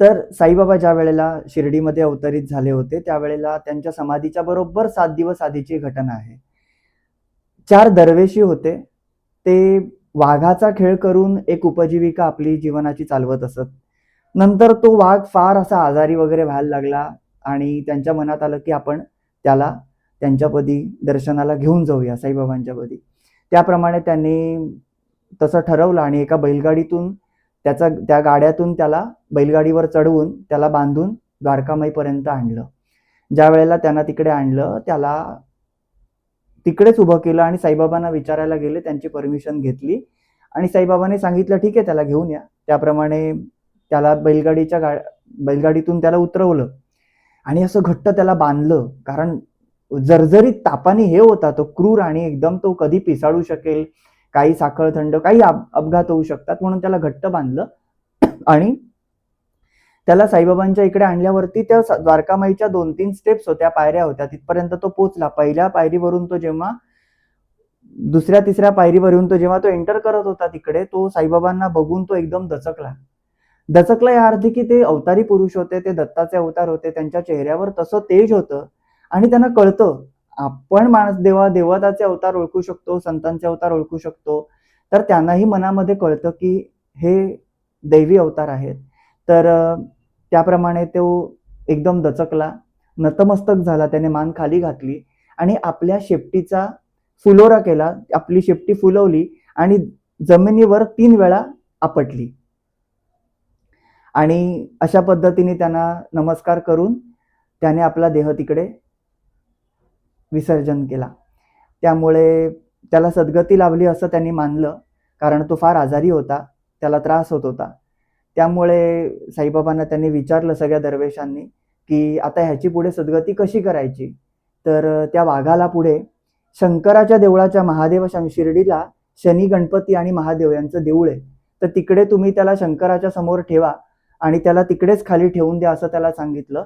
तर साईबाबा ज्या वेळेला शिर्डीमध्ये अवतरित झाले होते त्यावेळेला त्यांच्या समाधीच्या बरोबर 7 दिवस आधीची घटना आहे. 4 दरवेशी होते. ते वाघाचा खेळ करून एक उपजीविका आपली जीवनाची चालवत असत. नंतर तो वाघ फार असा आजारी वगैरे व्हायला लागला आणि त्यांच्या मनात आलं की आपण त्याला त्यांच्यापदी दर्शनाला घेऊन जाऊया साईबाबांच्या पदी. त्याप्रमाणे त्यांनी तसं ठरवलं आणि एका बैलगाडीतून त्या गाड्यातून त्याला बैलगाडीवर चढवून त्याला बांधून द्वारकामाईपर्यंत आणलं. ज्या वेळेला त्यांना तिकडे आणलं त्याला तिकडेच उभं केलं आणि साईबाबांना विचारायला गेले, त्यांची परमिशन घेतली आणि साईबाबांनी सांगितलं ठीक आहे त्याला घेऊन या. त्याप्रमाणे त्याला बैलगाडीतून त्याला उतरवलं आणि असं घट्ट त्याला बांधलं, कारण जर्जरीत तापाने हे होता तो क्रूर आणि एकदम तो कधी पिसाळू शकेल, काही साखळ थंड काही अपघात होऊ शकतात म्हणून त्याला घट्ट बांधलं आणि त्याला साईबाबांच्या इकडे आणल्यावरती त्या द्वारकामाईच्या 2-3 स्टेप्स होत्या, पायऱ्या होत्या, तिथपर्यंत तो पोहोचला. पहिल्या पायरीवरून तो जेव्हा दुसऱ्या-तिसऱ्या पायरीवरून तो जेव्हा तो एंटर करत होता तिकडे, तो साईबाबांना बघून तो एकदम दचकला या अर्थी की ते अवतारी पुरुष होते, ते दत्ताचे अवतार होते, त्यांच्या चेहऱ्यावर तसं तेज होतं आणि त्यांना कळतं आपण देवताचे अवतार ओळखू शकतो, संतांचे अवतार ओळखू शकतो, तर त्यांनाही मनामध्ये कळतं की हे दैवी अवतार आहेत. तर त्याप्रमाणे तो एकदम दचकला, नतमस्तक झाला, त्याने मान खाली घातली आणि आपल्या शेपटीचा फुलोरा केला, आपली शेपटी फुलवली आणि जमिनीवर 3 वेळा आपटली आणि अशा पद्धतीने त्यांना नमस्कार करून त्याने आपला देह तिकडे विसर्जन केला. त्यामुळे त्याला सद्गती लाभली असं त्यांनी मानलं, कारण तो फार आजारी होता, त्याला त्रास होत होता. त्यामुळे साईबाबांना त्यांनी विचारलं सगळ्या दरवेशांनी की आता ह्याची पुढे सद्गती कशी करायची. तर त्या वाघाला पुढे शंकराच्या देवळाच्या महादेव शिर्डीला शनी, गणपती आणि महादेव यांचं देऊळ आहे, तर तिकडे तुम्ही त्याला शंकराच्या समोर ठेवा आणि त्याला तिकडेच खाली ठेवून द्या असं त्याला सांगितलं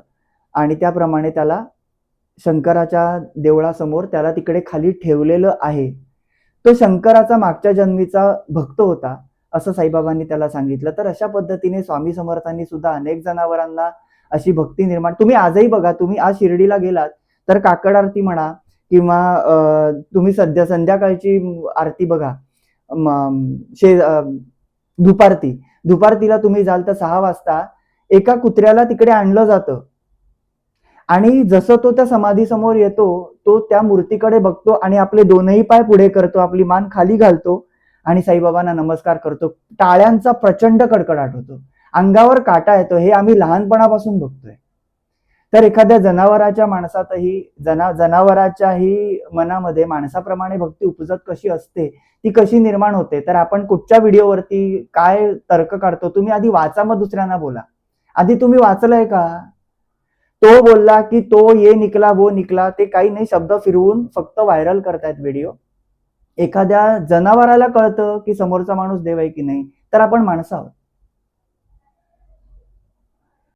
आणि त्याप्रमाणे त्याला शंकराच्या देवळासमोर त्याला तिकडे खाली ठेवलेलं आहे. तो शंकराचा मागच्या जन्मीचा भक्त होता असं साईबाबांनी त्याला सांगितलं. तर अशा पद्धतीने स्वामी समर्थांनी सुद्धा अनेक जनावरांना अशी भक्ती निर्माण, तुम्ही आजही बघा, तुम्ही आज शिर्डीला गेलात तर काकड आरती म्हणा किंवा तुम्ही संध्याकाळची आरती बघा, दुपारतीला तुम्ही जाल तर 6 वाजता एका कुत्र्याला तिकडे आणलं जातं आणि जसं तो त्या समाधी समोर येतो तो त्या मूर्तीकडे बघतो आणि आपले 2ही पाय पुढे करतो, आपली मान खाली घालतो आणि साईबाबांना नमस्कार करतो. टाळ्यांचा प्रचंड कडकडाट होतो, अंगावर काटा येतो, हे आम्ही लहानपणापासून बघतोय. तर एखाद्या जनावराच्याही मनामध्ये माणसाप्रमाणे भक्ती उपजत कशी असते, ती कशी निर्माण होते, तर आपण कुठच्या व्हिडिओवरती काय तर्क काढतो, तुम्ही आधी वाचा मग दुसऱ्यांना बोला. आधी तुम्ही वाचलंय का? तो बोलला की तो ये निकला वो निकला, ते काही नाही, शब्द फिरवून फक्त व्हायरल करतायत व्हिडिओ. एखाद्या जनावराला कळतं की समोरचा माणूस देव आहे की नाही, तर आपण माणसं आहोत.